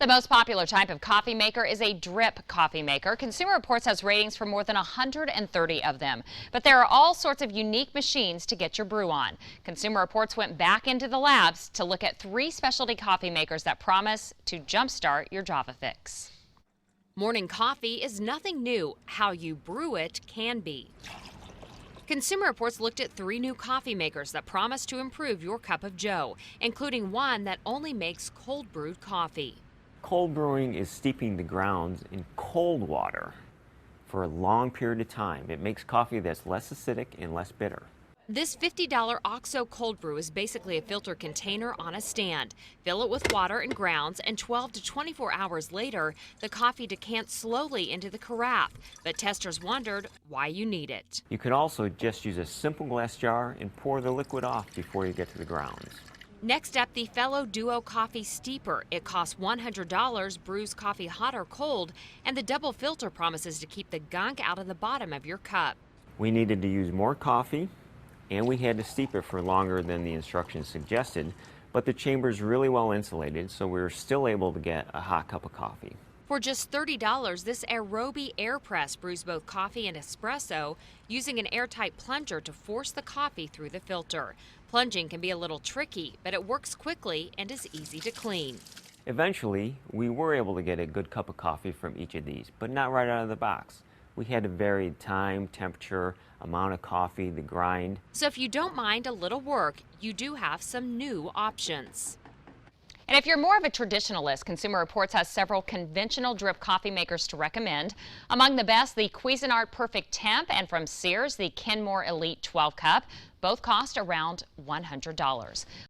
The most popular type of coffee maker is a drip coffee maker. Consumer Reports has ratings for more than 130 of them. But there are all sorts of unique machines to get your brew on. Consumer Reports went back into the labs to look at 3 specialty coffee makers that promise to jumpstart your Java fix. Morning coffee is nothing new. How you brew it can be. Consumer Reports looked at 3 new coffee makers that promise to improve your cup of joe, including one that only makes cold brewed coffee. Cold brewing is steeping the grounds in cold water for a long period of time. It makes coffee that's less acidic and less bitter. This $50 OXO cold brew is basically a filter container on a stand. Fill it with water and grounds, and 12 to 24 hours later, the coffee decants slowly into the carafe. But testers wondered why you need it. You can also just use a simple glass jar and pour the liquid off before you get to the grounds. Next up, the Fellow Duo Coffee Steeper. It costs $100, brews coffee hot or cold, and the double filter promises to keep the gunk out of the bottom of your cup. We needed to use more coffee, and we had to steep it for longer than the instructions suggested, but the chamber is really well insulated, so we were still able to get a hot cup of coffee. For just $30, this Aerobie air press brews both coffee and espresso using an airtight plunger to force the coffee through the filter. Plunging can be a little tricky, but it works quickly and is easy to clean. Eventually, we were able to get a good cup of coffee from each of these, but not right out of the box. We had to vary time, temperature, amount of coffee, the grind. So if you don't mind a little work, you do have some new options. And if you're more of a traditionalist, Consumer Reports has several conventional drip coffee makers to recommend. Among the best, the Cuisinart Perfect Temp, and from Sears, the Kenmore Elite 12 Cup. Both cost around $100.